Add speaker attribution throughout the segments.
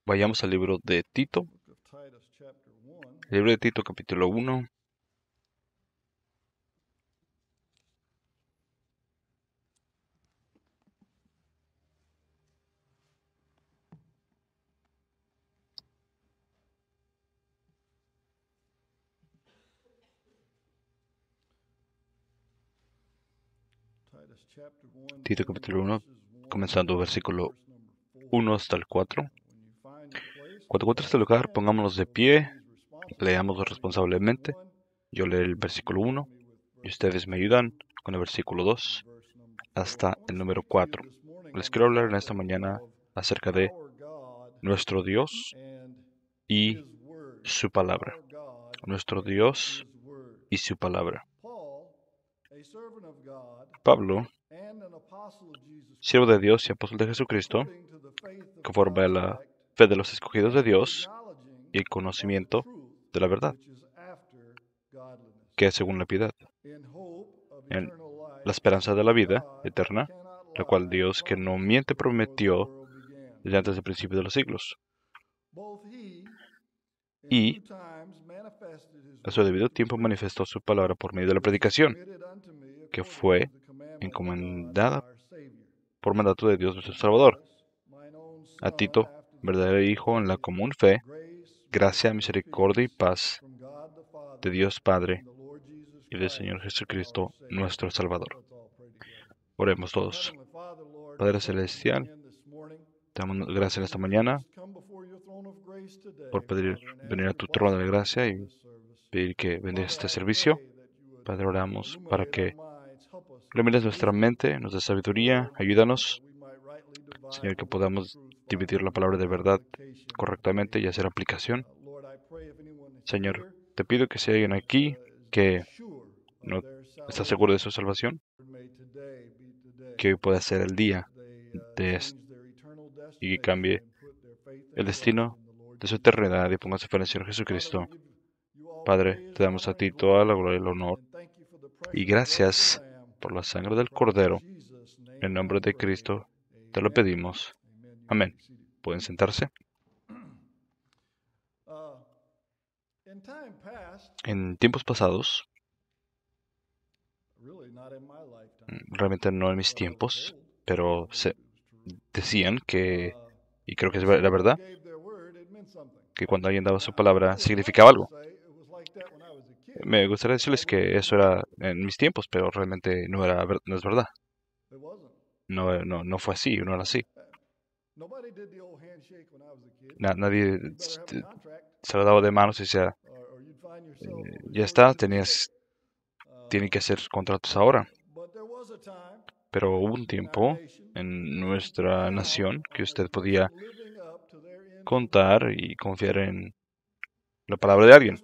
Speaker 1: Vayamos al libro de Tito. El libro de Tito, capítulo 1. Tito, capítulo 1, comenzando versículo 1 hasta el 4. Cuando encuentres este lugar, pongámonos de pie, leámoslo responsablemente. Yo leeré el versículo 1 y ustedes me ayudan con el versículo 2 hasta el número 4. Les quiero hablar en esta mañana acerca de nuestro Dios y su palabra. Nuestro Dios y su palabra. Pablo, siervo de Dios y apóstol de Jesucristo, conforme a la fe de los escogidos de Dios y el conocimiento de la verdad, que es según la piedad, en la esperanza de la vida eterna, la cual Dios, que no miente, prometió desde antes del principio de los siglos. Y a su debido tiempo manifestó su palabra por medio de la predicación, que fue encomendada por mandato de Dios nuestro Salvador. A Tito, verdadero hijo en la común fe, gracia, misericordia y paz de Dios Padre y del Señor Jesucristo nuestro Salvador. Oremos todos. Padre Celestial, te damos gracias en esta mañana por pedir venir a tu trono de gracia y pedir que bendiga este servicio. Padre, oramos para que ilumines nuestra mente, nos dé sabiduría, ayúdanos, Señor, que podamos dividir la palabra de verdad correctamente y hacer aplicación. Señor, te pido que si hay alguien aquí que no está seguro de su salvación, que hoy pueda ser el día de esto y que cambie el destino de su eternidad y ponga su fe en el Señor Jesucristo. Padre, te damos a ti toda la gloria y el honor y gracias por la sangre del Cordero. En nombre de Cristo te lo pedimos. Amén. ¿Pueden sentarse? En tiempos pasados, realmente no en mis tiempos, pero se decían que, y creo que era verdad, que cuando alguien daba su palabra significaba algo. Me gustaría decirles que eso era en mis tiempos, pero realmente no es verdad. No fue así, no era así. Nadie se lo daba de manos y decía, ya está, tienen que hacer contratos ahora. Pero hubo un tiempo en nuestra nación que usted podía contar y confiar en la palabra de alguien.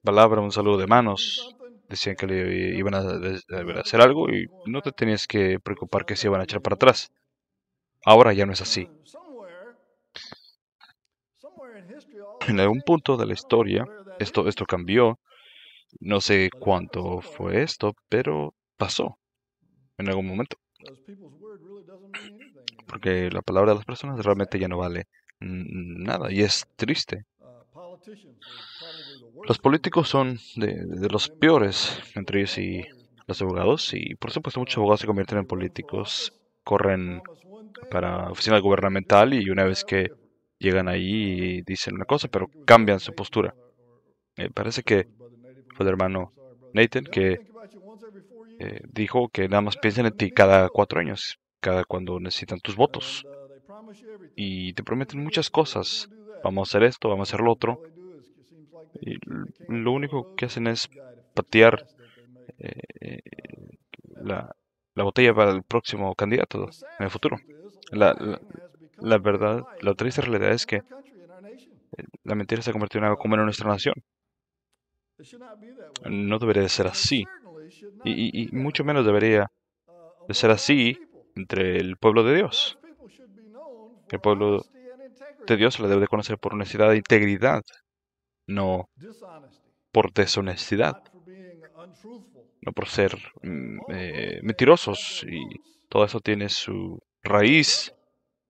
Speaker 1: Palabra, un saludo de manos. Decían que le iban a hacer algo y no te tenías que preocupar que se iban a echar para atrás. Ahora ya no es así. En algún punto de la historia, esto cambió. No sé cuánto fue esto, pero pasó en algún momento. Porque la palabra de las personas realmente ya no vale nada y es triste. Los políticos son de los peores entre ellos y los abogados, y por supuesto muchos abogados se convierten en políticos, corren para oficina gubernamental y una vez que llegan ahí dicen una cosa, pero cambian su postura. Parece que fue el hermano Nathan que dijo que nada más piensan en ti cada 4 años, cuando necesitan tus votos. Y te prometen muchas cosas. Vamos a hacer esto, vamos a hacer lo otro. Y lo único que hacen es patear eh, la botella para el próximo candidato en el futuro. La, la, la verdad, la triste realidad es que la mentira se ha convertido en algo común en nuestra nación. No debería de ser así. Y mucho menos debería de ser así entre el pueblo de Dios. El pueblo de Dios se le debe de conocer por honestidad e integridad, no por deshonestidad, no por ser mentirosos. Y todo eso tiene su raíz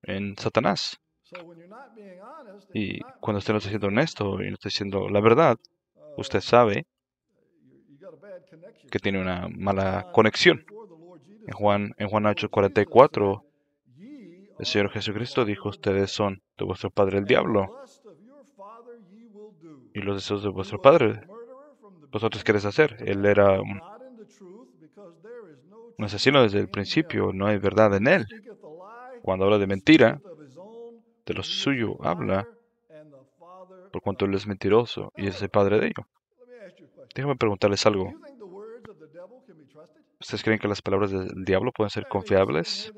Speaker 1: en Satanás. Y cuando usted no está siendo honesto y no está diciendo la verdad, usted sabe que tiene una mala conexión. En Juan 8:44, el Señor Jesucristo dijo, ustedes son de vuestro padre el diablo, y los deseos de vuestro padre vosotros queréis hacer. Él era un asesino desde el principio, no hay verdad en él. Cuando habla de mentira, de lo suyo habla, por cuanto él es mentiroso y es el padre de ello. Déjame preguntarles algo. ¿Ustedes creen que las palabras del diablo pueden ser confiables?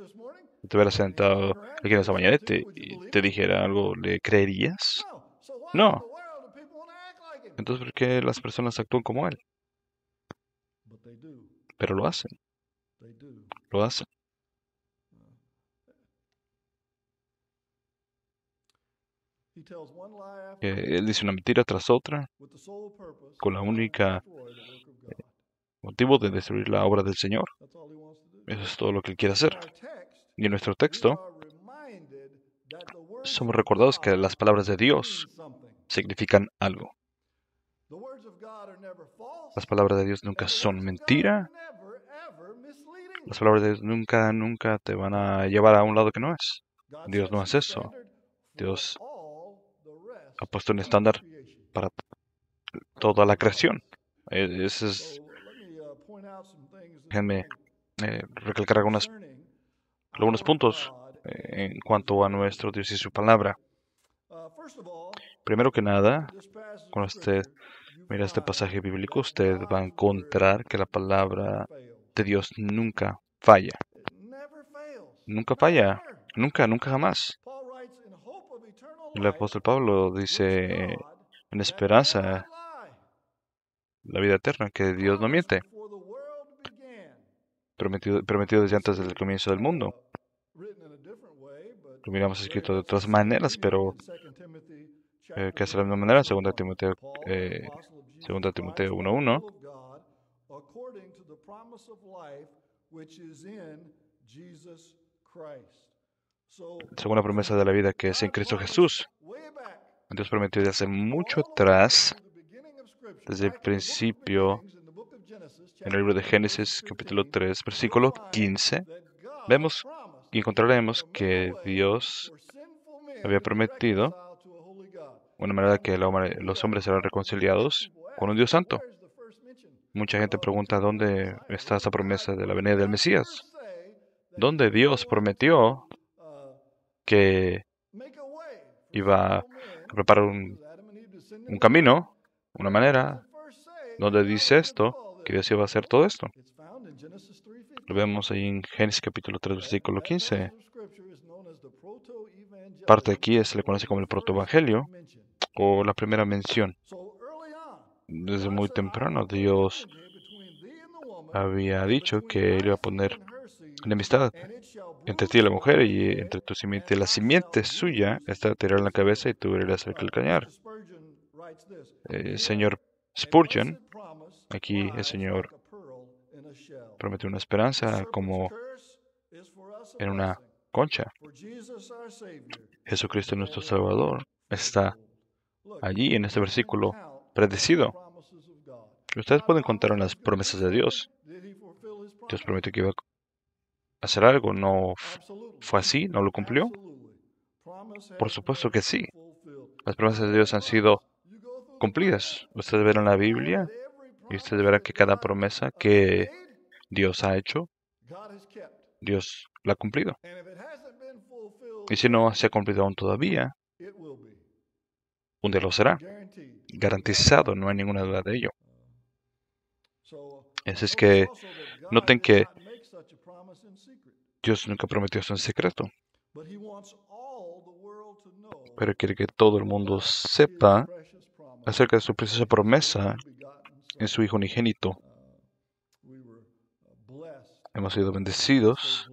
Speaker 1: Si te hubieras sentado aquí en esta mañana y te dijera algo, ¿le creerías? No. Entonces, ¿por qué las personas actúan como él? Pero lo hacen. Lo hacen. Él dice una mentira tras otra con la única motivo de destruir la obra del Señor. Eso es todo lo que él quiere hacer. Y en nuestro texto somos recordados que las palabras de Dios significan algo. Las palabras de Dios nunca son mentira. Las palabras de Dios nunca te van a llevar a un lado que no es. Dios no hace eso. Dios ha puesto un estándar para toda la creación. Déjenme recalcar algunos puntos en cuanto a nuestro Dios y su palabra. Primero que nada, cuando usted mira este pasaje bíblico, usted va a encontrar que la palabra de Dios nunca falla. Nunca falla. Nunca jamás. El apóstol Pablo dice en esperanza la vida eterna, que Dios no miente. Prometido desde antes del comienzo del mundo. Lo miramos escrito de otras maneras, pero que es de la misma manera, 2 Timoteo 1:1. Según la promesa de la vida que es en Cristo Jesús. Dios prometió desde hace mucho atrás, desde el principio, en el libro de Génesis, capítulo 3, versículo 15, vemos y encontraremos que Dios había prometido una manera que los hombres serán reconciliados con un Dios santo. Mucha gente pregunta dónde está esa promesa de la venida del Mesías. ¿Dónde Dios prometió que iba a preparar un camino, una manera, donde dice esto, que Dios iba a hacer todo esto? Lo vemos ahí en Génesis capítulo 3, versículo 15. Parte de aquí se le conoce como el protoevangelio o la primera mención. Desde muy temprano Dios había dicho que Él iba a poner enemistad entre ti y la mujer y entre tu simiente y la simiente suya. Esta te herirá en la cabeza y tú herirás el calcañar. Señor Spurgeon, aquí el Señor prometió una esperanza como en una concha. Jesucristo nuestro Salvador está allí en este versículo predecido. Ustedes pueden contar en las promesas de Dios. Dios prometió que iba a hacer algo. ¿No fue así? ¿No lo cumplió? Por supuesto que sí. Las promesas de Dios han sido cumplidas. Ustedes verán la Biblia y ustedes verán que cada promesa que Dios ha hecho, Dios la ha cumplido. Y si no se ha cumplido aún todavía, un día lo será. Garantizado, no hay ninguna duda de ello. Así es que noten que Dios nunca prometió eso en secreto. Pero quiere que todo el mundo sepa acerca de su preciosa promesa en su Hijo unigénito. Hemos sido bendecidos,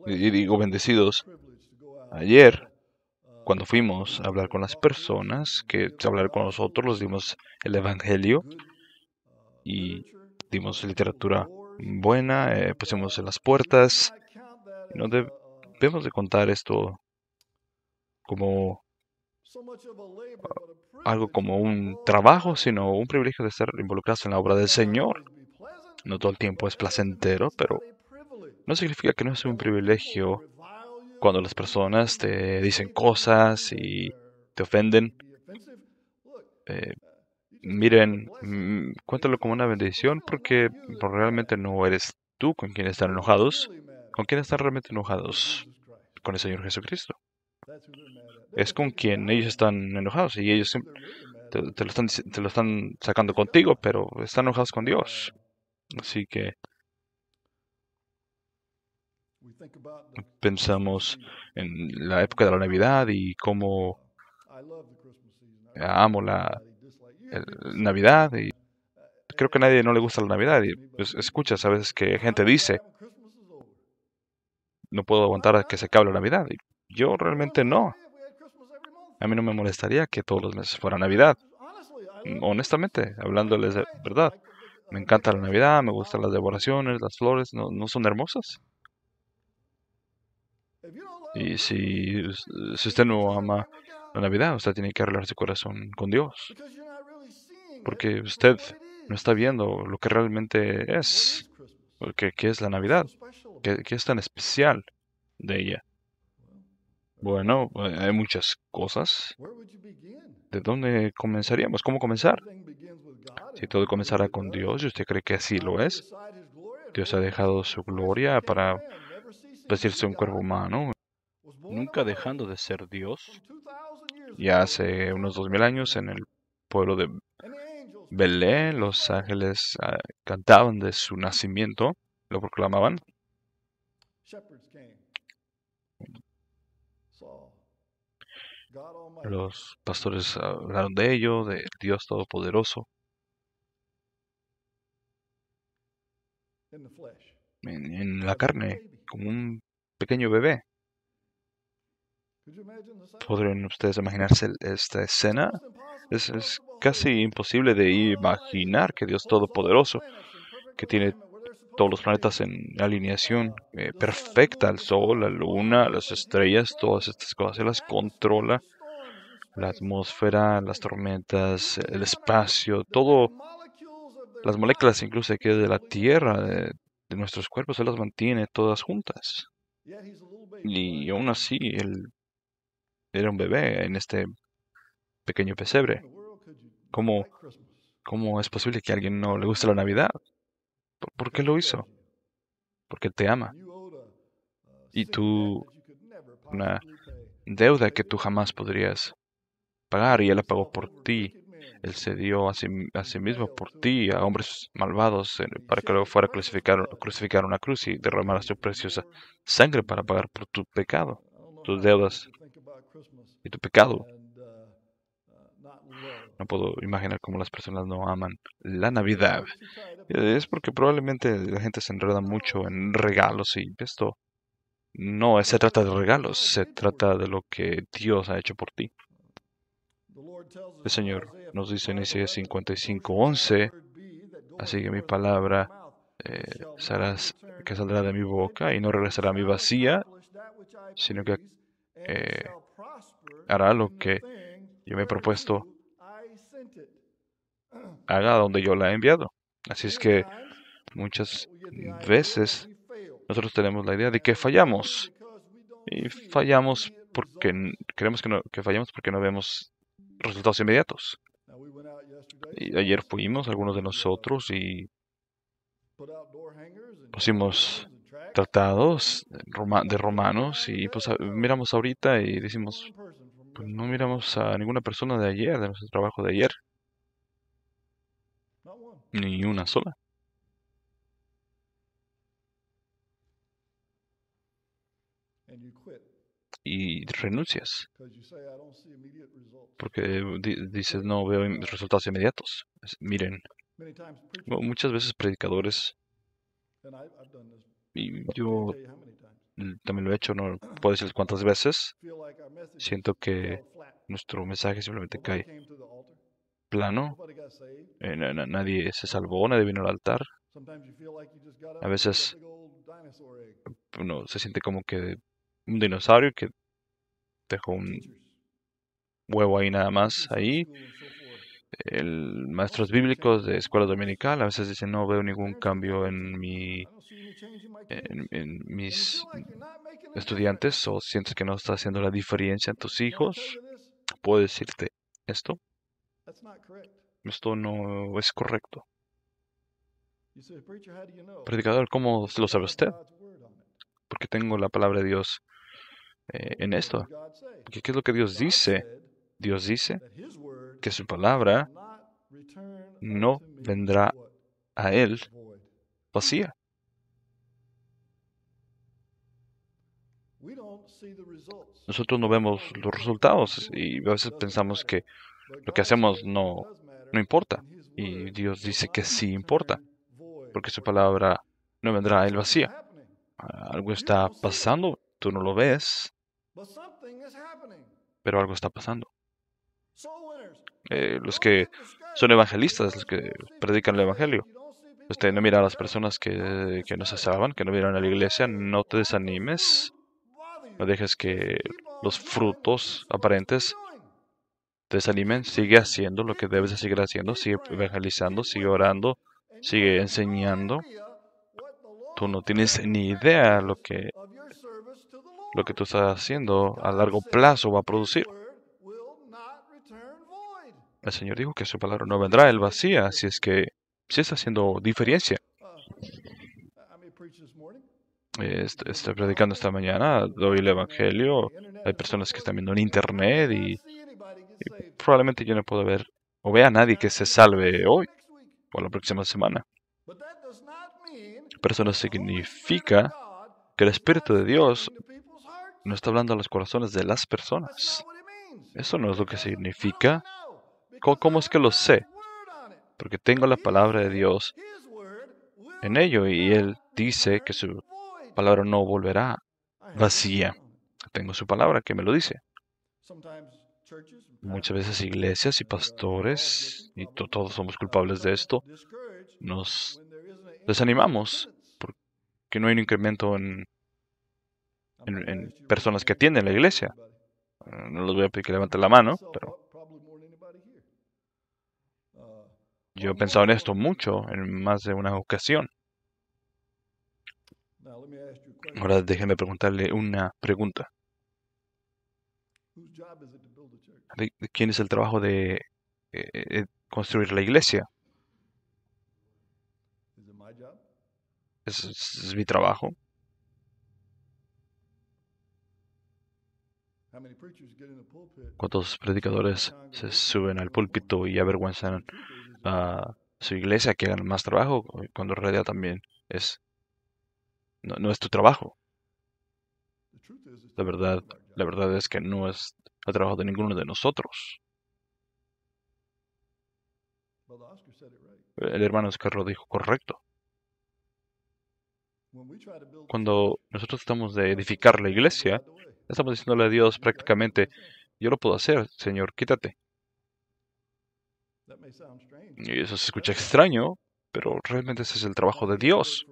Speaker 1: y digo bendecidos, ayer, cuando fuimos a hablar con las personas que hablar con nosotros, les dimos el Evangelio y dimos literatura buena, pusimos en las puertas. No debemos de contar esto como algo como un trabajo, sino un privilegio de estar involucrados en la obra del Señor. No todo el tiempo es placentero, pero no significa que no es un privilegio cuando las personas te dicen cosas y te ofenden. Eh, Miren, cuéntalo como una bendición porque realmente no eres tú con quien están enojados. ¿Con quién están realmente enojados? Con el Señor Jesucristo. Es con quien ellos están enojados y ellos te lo están sacando contigo, pero están enojados con Dios. Así que pensamos en la época de la Navidad y cómo amo la Navidad y creo que a nadie no le gusta la Navidad y pues escuchas a veces que gente dice, no puedo aguantar a que se acabe la Navidad. Y yo realmente no. A mí no me molestaría que todos los meses fuera Navidad. Honestamente, hablándoles de verdad. Me encanta la Navidad, me gustan las decoraciones, las flores, ¿no son hermosas? Y si usted no ama la Navidad, usted tiene que arreglar su corazón con Dios. Porque usted no está viendo lo que realmente es. Porque, ¿qué es la Navidad? ¿Qué es tan especial de ella? Bueno, hay muchas cosas. ¿De dónde comenzaríamos? ¿Cómo comenzar? Si todo comenzara con Dios, ¿y usted cree que así lo es? Dios ha dejado su gloria para vestirse un cuerpo humano, nunca dejando de ser Dios. Ya hace unos 2000 años en el pueblo de Belén, los ángeles cantaban de su nacimiento, lo proclamaban. Los pastores hablaron de ello, de Dios Todopoderoso, en la carne, como un pequeño bebé. ¿Podrían ustedes imaginarse esta escena? Es casi imposible de imaginar que Dios Todopoderoso, que tiene todos los planetas en alineación perfecta, el Sol, la Luna, las estrellas, todas estas cosas, Él las controla, la atmósfera, las tormentas, el espacio, todo, las moléculas incluso aquí de la Tierra, de nuestros cuerpos, Él las mantiene todas juntas. Y aún así, Él era un bebé en este pequeño pesebre. ¿Cómo, cómo es posible que a alguien no le guste la Navidad? ¿Por qué lo hizo? Porque Él te ama. Y tú, una deuda que tú jamás podrías pagar, y Él la pagó por ti. Él se dio a sí mismo por ti, a hombres malvados, para que luego fuera crucificar en una cruz y derramara su preciosa sangre para pagar por tu pecado, tus deudas y tu pecado. No puedo imaginar cómo las personas no aman la Navidad. Es porque probablemente la gente se enreda mucho en regalos y esto no se trata de regalos, se trata de lo que Dios ha hecho por ti. El Señor nos dice en Isaías 55:11, así que mi palabra será que saldrá de mi boca y no regresará a mi vacía, sino que eh, hará lo que yo me he propuesto haga donde yo la he enviado. Así es que muchas veces nosotros tenemos la idea de que fallamos y fallamos porque creemos que fallamos porque no vemos resultados inmediatos. Y ayer fuimos, algunos de nosotros, y pusimos tratados de romanos y pues miramos ahorita y decimos, pues no miramos a ninguna persona de ayer, de nuestro trabajo de ayer, ni una sola. Y renuncias, porque dices, no veo resultados inmediatos. Miren, muchas veces predicadores, y yo también lo he hecho, no puedo decir cuántas veces, siento que nuestro mensaje simplemente cae plano, nadie se salvó, nadie vino al altar. A veces uno se siente como que un dinosaurio que dejo un huevo ahí nada más ahí. Maestros bíblicos de escuela dominical a veces dicen no veo ningún cambio en mis estudiantes, o sientes que no está haciendo la diferencia en tus hijos. Puedo decirte esto no es correcto. Predicador, ¿cómo lo sabe usted? Porque tengo la palabra de Dios en esto. Porque ¿qué es lo que Dios dice? Dios dice que su palabra no vendrá a él vacía. Nosotros no vemos los resultados y a veces pensamos que lo que hacemos no importa. Y Dios dice que sí importa, porque su palabra no vendrá a él vacía. Algo está pasando, tú no lo ves, pero algo está pasando. Los que son evangelistas, los que predican el evangelio, usted no mira a las personas que no se salvan, que no vienen a la iglesia, no te desanimes, no dejes que los frutos aparentes te desanimen, sigue haciendo lo que debes de seguir haciendo, sigue evangelizando, sigue orando, sigue enseñando. Tú no tienes ni idea lo que tú estás haciendo a largo plazo va a producir. El Señor dijo que su palabra no vendrá el vacía, así es que sí está haciendo diferencia. Estoy predicando esta mañana, doy el evangelio. Hay personas que están viendo en internet y probablemente yo no puedo ver o vea a nadie que se salve hoy o la próxima semana. Pero eso no significa que el Espíritu de Dios no está hablando a los corazones de las personas. Eso no es lo que significa. ¿Cómo es que lo sé? Porque tengo la palabra de Dios en ello y Él dice que su palabra no volverá vacía. Tengo su palabra que me lo dice. Muchas veces iglesias y pastores, y todos somos culpables de esto, nos desanimamos porque no hay un incremento en personas que atienden la iglesia. No los voy a pedir que levanten la mano, pero yo he pensado en esto mucho, en más de una ocasión. Ahora déjenme preguntarle una pregunta. ¿De quién es el trabajo de construir la iglesia? ¿Es mi trabajo? ¿Cuántos predicadores se suben al púlpito y avergüenzan a su iglesia que hagan más trabajo cuando en realidad también no es tu trabajo? La verdad es que no es el trabajo de ninguno de nosotros. El hermano Oscar lo dijo correcto. Cuando nosotros estamos de edificar la iglesia, estamos diciéndole a Dios prácticamente, yo lo puedo hacer, Señor, quítate. Y eso se escucha extraño, pero realmente ese es el trabajo de Dios.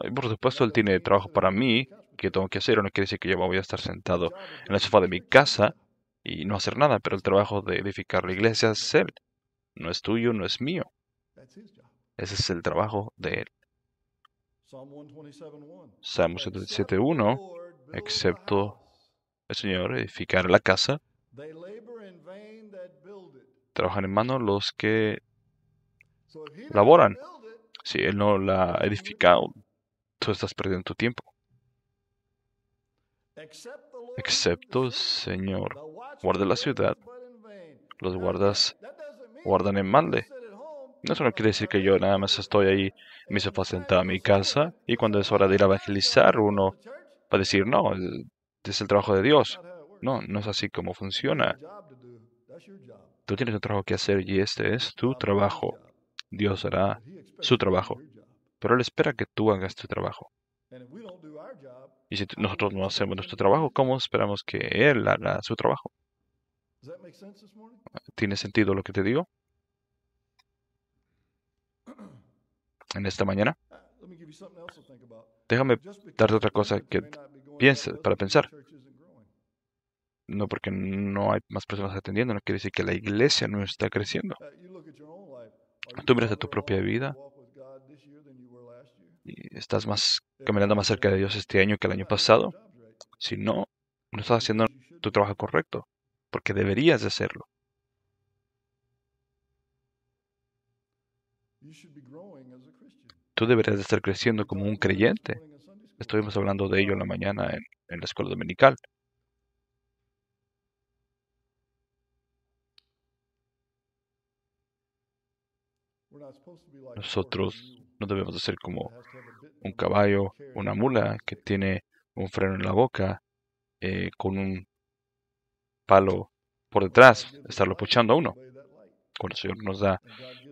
Speaker 1: Y por supuesto, Él tiene trabajo para mí, que tengo que hacer. No quiere decir que yo me voy a estar sentado en el sofá de mi casa y no hacer nada, pero el trabajo de edificar la iglesia es Él. No es tuyo, no es mío. Ese es el trabajo de Él. Salmo 107:1, excepto el Señor edificar la casa, trabajan en mano los que laboran. Si Él no la ha edificado, tú estás perdiendo tu tiempo. Excepto el Señor guarda la ciudad, los guardas guardan en balde. Eso no quiere decir que yo nada más estoy ahí en mi sofá sentado en mi casa y cuando es hora de ir a evangelizar uno va a decir, no, es el trabajo de Dios. No, no es así como funciona. Tú tienes un trabajo que hacer y este es tu trabajo. Dios hará su trabajo, pero Él espera que tú hagas tu trabajo. Y si nosotros no hacemos nuestro trabajo, ¿cómo esperamos que Él haga su trabajo? ¿Tiene sentido lo que te digo? En esta mañana. Déjame darte otra cosa que pienses para pensar. No porque no hay más personas atendiendo, no quiere decir que la iglesia no está creciendo. Tú miras a tu propia vida y estás caminando más cerca de Dios este año que el año pasado. Si no, no estás haciendo tu trabajo correcto, porque deberías de hacerlo. Tú deberías de estar creciendo como un creyente. Estuvimos hablando de ello en la mañana en la escuela dominical. Nosotros no debemos de ser como un caballo, una mula que tiene un freno en la boca, con un palo por detrás, estarlo puchando a uno. Cuando el Señor nos da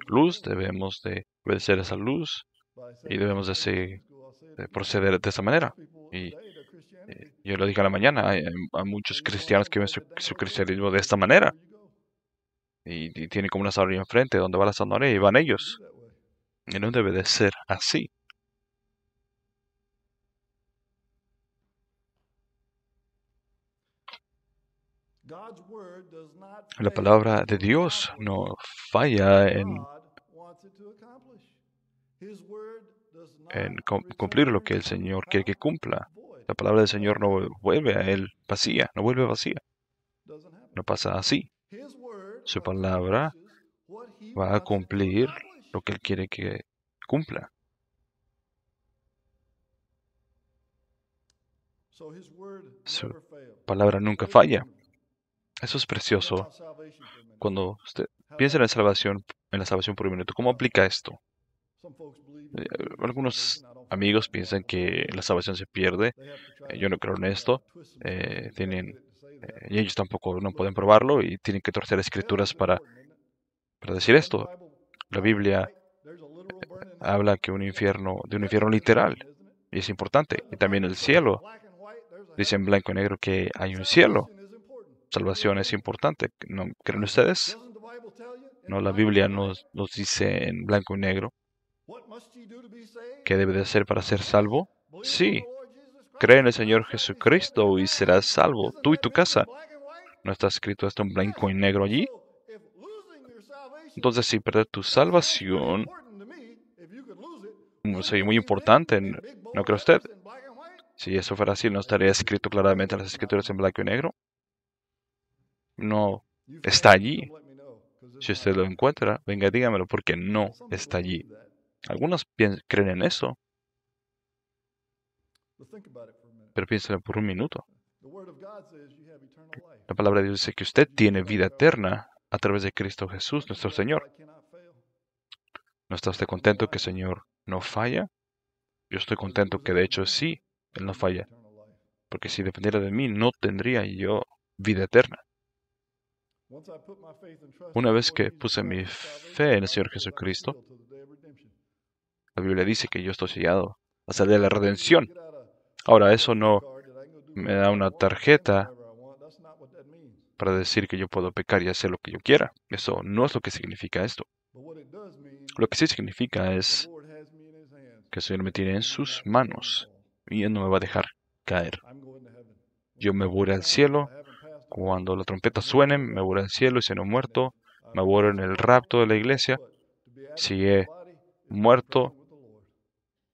Speaker 1: luz, debemos de obedecer esa luz y debemos de proceder de esa manera. Y yo lo dije a la mañana, hay muchos cristianos que ven su cristianismo de esta manera. Y tienen como una zanahoria enfrente, donde va la zanahoria y van ellos. Y no debe de ser así. La palabra de Dios no falla en cumplir lo que el Señor quiere que cumpla. La palabra del Señor no vuelve a Él vacía, no vuelve vacía. No pasa así. Su palabra va a cumplir lo que Él quiere que cumpla. Su palabra nunca falla. Eso es precioso. Cuando usted piensa en la salvación por un minuto, ¿cómo aplica esto? Algunos amigos piensan que la salvación se pierde. Yo no creo en esto. Y ellos tampoco no pueden probarlo y tienen que torcer escrituras para decir esto. La Biblia habla de un infierno literal, y es importante. Y también el cielo. Dice en blanco y negro que hay un cielo. Salvación es importante. ¿No creen ustedes? No, la Biblia nos dice en blanco y negro qué debe de hacer para ser salvo. Sí, cree en el Señor Jesucristo y serás salvo, tú y tu casa. ¿No está escrito esto en blanco y negro allí? Entonces, si perder tu salvación sería muy importante, ¿no cree usted? Si eso fuera así, ¿no estaría escrito claramente en las escrituras en blanco y negro? No está allí. Si usted lo encuentra, venga, dígamelo, porque no está allí. Algunos creen en eso, pero piénselo por un minuto. La palabra de Dios dice que usted tiene vida eterna a través de Cristo Jesús, nuestro Señor. ¿No está usted contento que el Señor no falla? Yo estoy contento que de hecho sí, Él no falla, porque si dependiera de mí no tendría yo vida eterna. Una vez que puse mi fe en el Señor Jesucristo, la Biblia dice que yo estoy sellado hasta el día de la redención. Ahora, eso no me da una tarjeta para decir que yo puedo pecar y hacer lo que yo quiera. Eso no es lo que significa esto. Lo que sí significa es que el Señor me tiene en sus manos y Él no me va a dejar caer. Yo me voy al cielo. Cuando la trompeta suene, me voy al cielo y si no he muerto, me voy en el rapto de la iglesia. Si he muerto,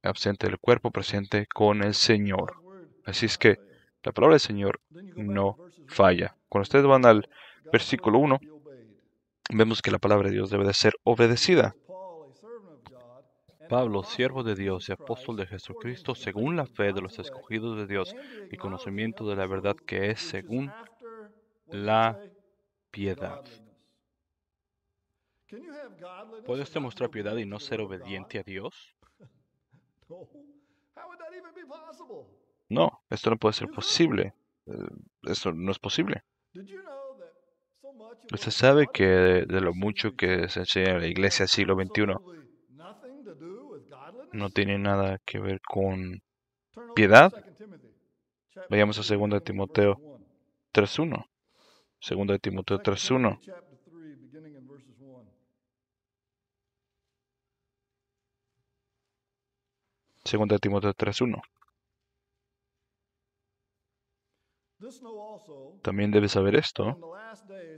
Speaker 1: absente del cuerpo, presente con el Señor. Así es que la palabra del Señor no falla. Cuando ustedes van al versículo 1, vemos que la palabra de Dios debe de ser obedecida. Pablo, siervo de Dios y apóstol de Jesucristo, según la fe de los escogidos de Dios y conocimiento de la verdad que es según la piedad. ¿Puedes demostrar piedad y no ser obediente a Dios? No, esto no puede ser posible. Esto no es posible. Usted sabe que de lo mucho que se enseña en la iglesia del siglo XXI no tiene nada que ver con piedad. Vayamos a 2 Timoteo 3:1. 2 Timoteo 3:1. 2 Timoteo 3:1. También debes saber esto,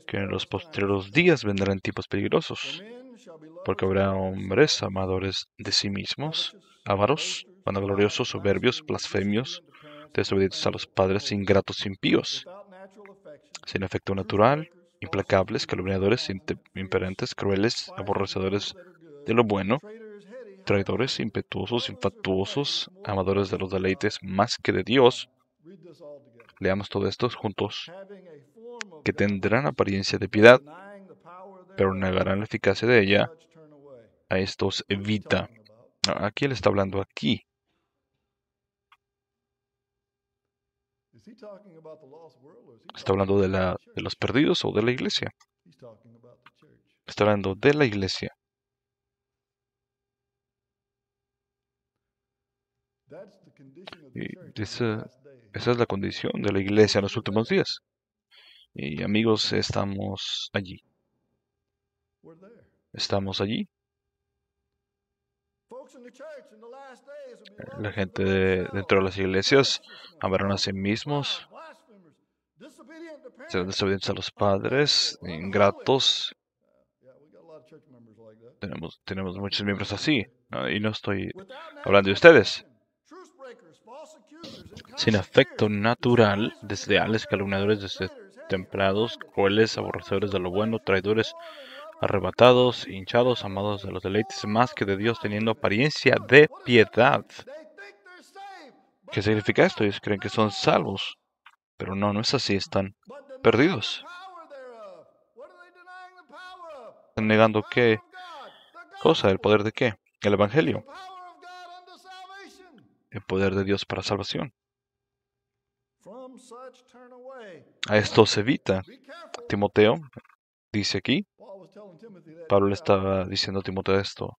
Speaker 1: que en los postreros días vendrán tiempos peligrosos, porque habrá hombres amadores de sí mismos, ávaros, vanagloriosos, soberbios, blasfemios, desobedientes a los padres, ingratos, impíos, sin afecto natural, implacables, calumniadores, imperentes, crueles, aborrecedores de lo bueno, traidores, impetuosos, infatuosos, amadores de los deleites más que de Dios. Leamos todo esto juntos, que tendrán apariencia de piedad, pero negarán la eficacia de ella. A estos evita. ¿A quién le está hablando aquí? ¿Está hablando de los perdidos o de la iglesia? Está hablando de la iglesia. Y esa es la condición de la iglesia en los últimos días. Y amigos, estamos allí. Estamos allí. La gente dentro de las iglesias amarán a sí mismos, serán desobedientes a los padres, ingratos. Tenemos muchos miembros así, ¿no? Y no estoy hablando de ustedes. Sin afecto natural, desleales, calumniadores, destemplados, crueles, aborrecedores de lo bueno, traidores, arrebatados, hinchados, amados de los deleites más que de Dios, teniendo apariencia de piedad. ¿Qué significa esto? Ellos creen que son salvos, pero no es así, están perdidos. Están negando qué cosa, el poder de qué, el Evangelio, el poder de Dios para salvación. A esto se evita. Timoteo dice aquí, Pablo le estaba diciendo a Timoteo esto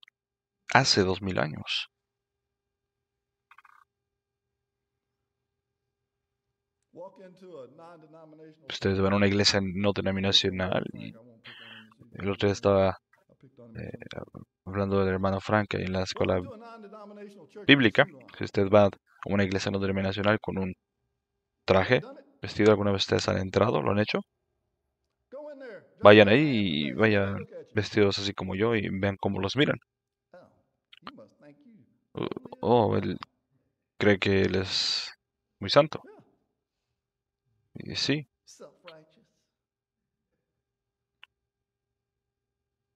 Speaker 1: hace 2000 años. Ustedes van a una iglesia no denominacional y el otro día estaba hablando del hermano Frank en la escuela bíblica. Si usted va a una iglesia no denominacional con un traje vestido, ¿alguna vez ustedes han entrado? ¿Lo han hecho? Vayan ahí y vayan vestidos así como yo y vean cómo los miran. Oh, él cree que él es muy santo. Y sí,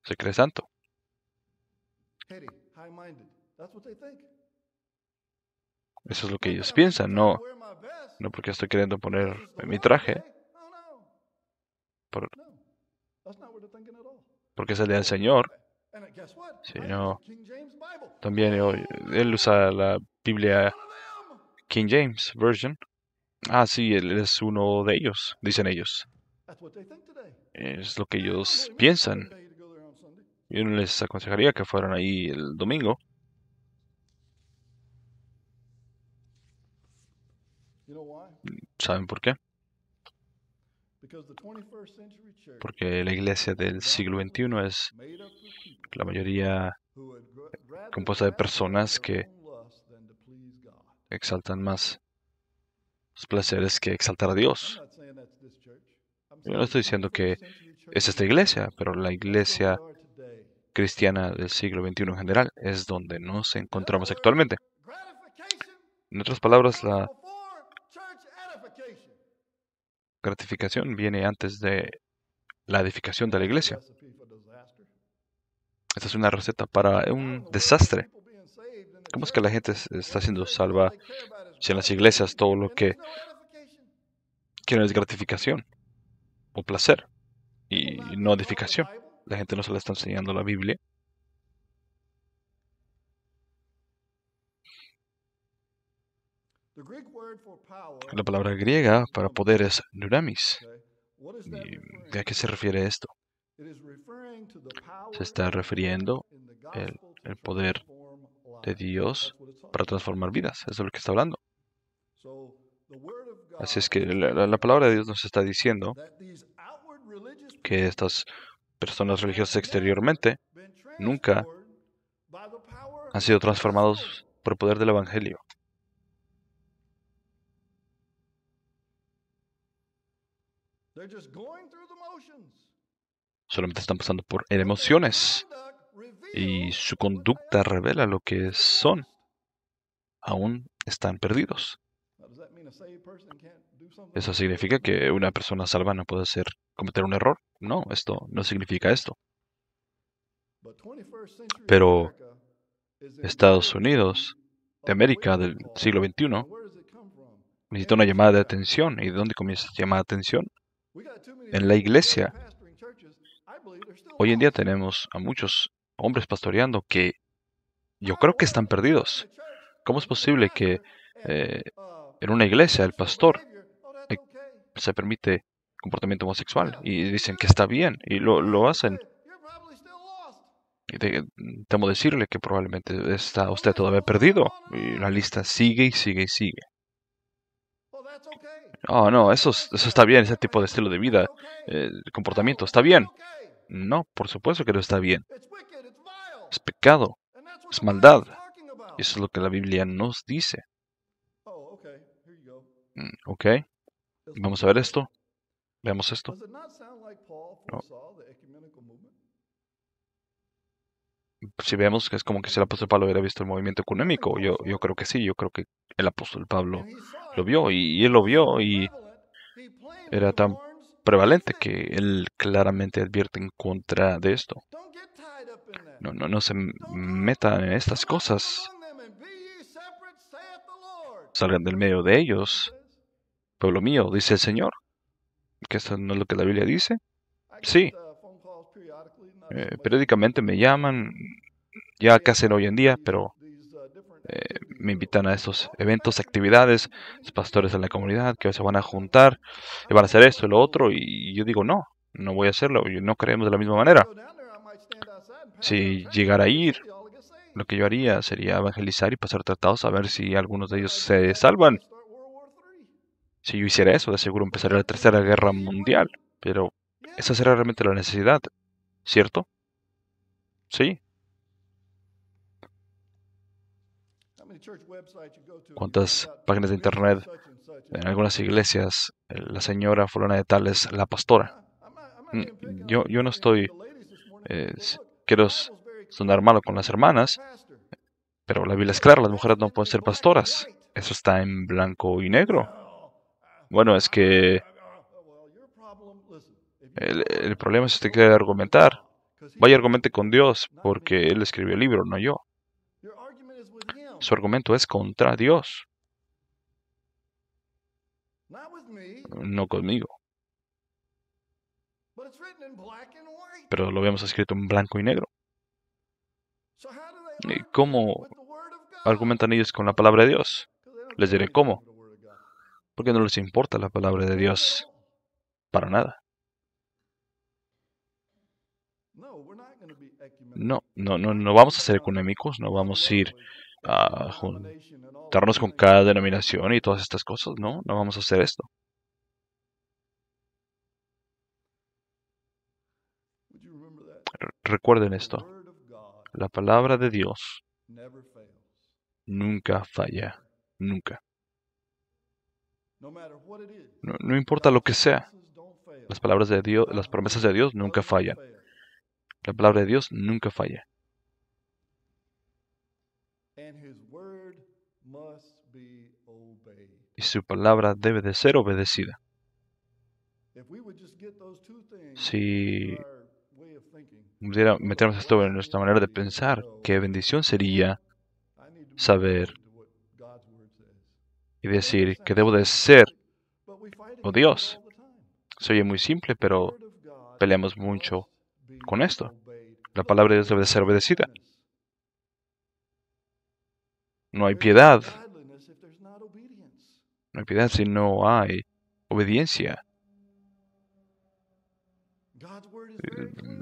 Speaker 1: se cree santo. Eso es lo que ellos piensan, no porque estoy queriendo poner mi traje, porque es el día del Señor, sino también él usa la Biblia King James Version. Ah, sí, él es uno de ellos, dicen ellos. Es lo que ellos piensan. Yo no les aconsejaría que fueran ahí el domingo. ¿Saben por qué? Porque la iglesia del siglo XXI es la mayoría compuesta de personas que exaltan más los placeres que exaltar a Dios. Yo no estoy diciendo que es esta iglesia, pero la iglesia cristiana del siglo XXI en general es donde nos encontramos actualmente. En otras palabras, la gratificación viene antes de la edificación de la iglesia. Esta es una receta para un desastre. ¿Cómo es que la gente está siendo salva si en las iglesias todo lo que quieren es gratificación o placer y no edificación? La gente no se le está enseñando la Biblia. La palabra griega para poder es dunamis. ¿Y a qué se refiere esto? Se está refiriendo el poder de Dios para transformar vidas. Eso es lo que está hablando. Así es que la palabra de Dios nos está diciendo que estas personas religiosas exteriormente nunca han sido transformados por el poder del Evangelio. Solamente están pasando por emociones. Y su conducta revela lo que son. Aún están perdidos. ¿Eso significa que una persona salva no puede cometer un error? No, esto no significa esto. Pero Estados Unidos de América del siglo XXI necesita una llamada de atención. ¿Y de dónde comienza esa llamada de atención? En la iglesia. Hoy en día tenemos a muchos hombres pastoreando que yo creo que están perdidos. ¿Cómo es posible que en una iglesia el pastor se permite comportamiento homosexual y dicen que está bien y lo hacen? Y temo decirle que probablemente está usted todavía perdido y la lista sigue y sigue y sigue. Oh, no, eso está bien, ese tipo de estilo de vida, comportamiento, está bien. No, por supuesto que no está bien. Es pecado, es maldad. Y eso es lo que la Biblia nos dice. Ok, vamos a ver esto. Veamos esto. No. Si vemos que es como que si el apóstol Pablo hubiera visto el movimiento económico, yo creo que sí, yo creo que el apóstol Pablo lo vio y él lo vio y era tan prevalente que él claramente advierte en contra de esto. No se metan en estas cosas. Salgan del medio de ellos. Pueblo mío, dice el Señor. ¿Que esto no es lo que la Biblia dice? Sí. Periódicamente me llaman, ya que hacen hoy en día, pero me invitan a estos eventos, actividades, los pastores de la comunidad que se van a juntar y van a hacer esto y lo otro, y yo digo, no voy a hacerlo, no creemos de la misma manera. Si llegara a ir, lo que yo haría sería evangelizar y pasar tratados a ver si algunos de ellos se salvan. Si yo hiciera eso, de seguro empezaría la Tercera Guerra Mundial, pero esa será realmente la necesidad, ¿cierto? Sí. ¿Cuántas páginas de internet en algunas iglesias la señora fulana de tal es la pastora? Yo no estoy... quiero sonar malo con las hermanas, pero la Biblia es clara, las mujeres no pueden ser pastoras. Eso está en blanco y negro. Bueno, es que el problema es que usted quiere argumentar. Vaya, argumente con Dios, porque Él escribió el libro, no yo. Su argumento es contra Dios, no conmigo. Pero lo vemos escrito en blanco y negro. ¿Y cómo argumentan ellos con la palabra de Dios? Les diré cómo. Porque no les importa la palabra de Dios para nada. No vamos a ser económicos, no vamos a ir a juntarnos con cada denominación y todas estas cosas, no vamos a hacer esto. Recuerden esto, la palabra de Dios nunca falla, nunca. No importa lo que sea, las palabras de Dios, las promesas de Dios nunca fallan. La palabra de Dios nunca falla. Y su palabra debe de ser obedecida. Si pudiera meternos esto en nuestra manera de pensar, qué bendición sería saber y decir que debo de ser, oh Dios. Se oye muy simple, pero peleamos mucho con esto. La palabra de Dios debe de ser obedecida. No hay piedad. No hay piedad si no hay obediencia.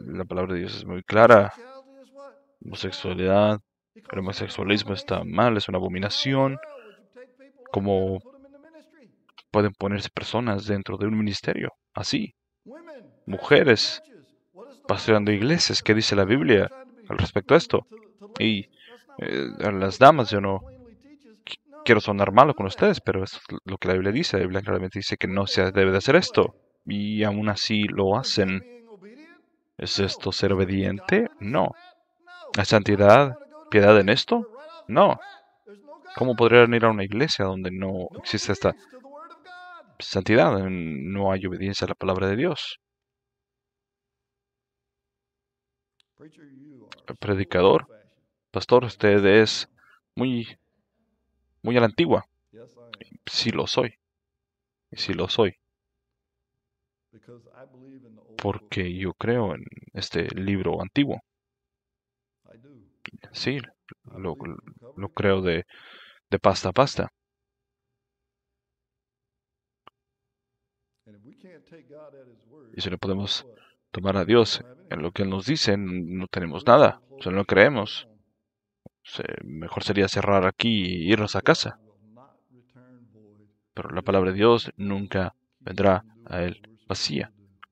Speaker 1: La palabra de Dios es muy clara. Homosexualidad, el homosexualismo está mal, es una abominación. ¿Cómo pueden ponerse personas dentro de un ministerio así? Mujeres pastoreando iglesias, ¿qué dice la Biblia al respecto a esto? Y a las damas, yo no quiero sonar malo con ustedes, pero es lo que la Biblia dice. La Biblia claramente dice que no se debe de hacer esto. y aún así lo hacen. ¿Es esto ser obediente? No. ¿Hay santidad, piedad en esto? No. ¿Cómo podrían ir a una iglesia donde no existe esta santidad? No hay obediencia a la palabra de Dios. El predicador, pastor, usted es muy a la antigua. Sí lo soy. Y sí lo soy. Porque yo creo en este libro antiguo. Sí, lo creo de pasta a pasta. Y si no podemos tomar a Dios en lo que Él nos dice, no tenemos nada. Si no lo creemos, mejor sería cerrar aquí y irnos a casa. Pero la palabra de Dios nunca vendrá a Él vacía.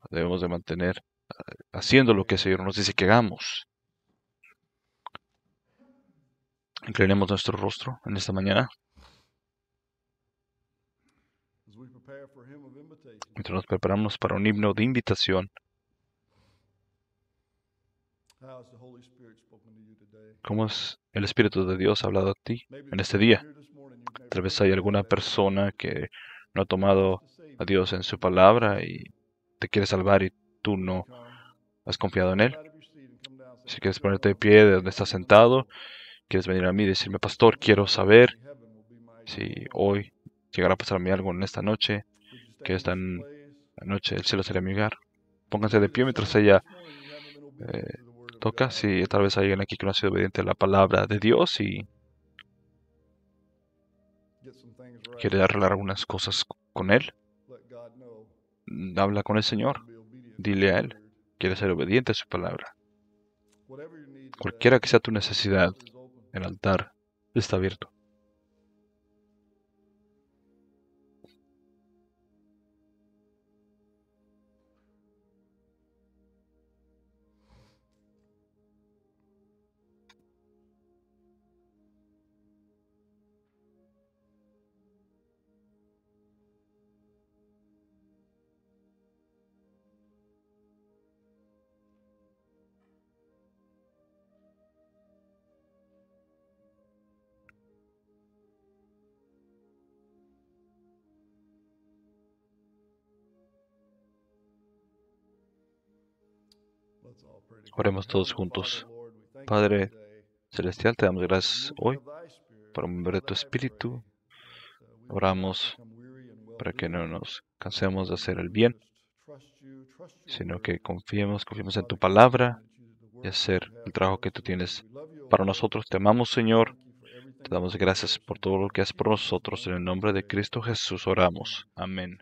Speaker 1: Debemos de mantener haciendo lo que el Señor nos dice que hagamos. Inclinemos nuestro rostro en esta mañana. Mientras nos preparamos para un himno de invitación. ¿Cómo es el Espíritu de Dios ha hablado a ti en este día? Tal vez hay alguna persona que no ha tomado a Dios en su palabra y te quiere salvar y tú no has confiado en Él. Si quieres ponerte de pie de donde estás sentado, quieres venir a mí y decirme, pastor, quiero saber si hoy llegará a pasarme algo en esta noche, que esta noche el cielo será mi hogar. Pónganse de pie mientras ella toca. Si tal vez hay alguien aquí que no ha sido obediente a la palabra de Dios y quiere arreglar algunas cosas con Él, habla con el Señor. Dile a Él, quiere ser obediente a su palabra. Cualquiera que sea tu necesidad, el altar está abierto. Oremos todos juntos. Padre Celestial, te damos gracias hoy por mover de tu Espíritu. Oramos para que no nos cansemos de hacer el bien, sino que confiemos en tu palabra y hacer el trabajo que tú tienes para nosotros. Te amamos, Señor. Te damos gracias por todo lo que haces por nosotros. En el nombre de Cristo Jesús oramos. Amén.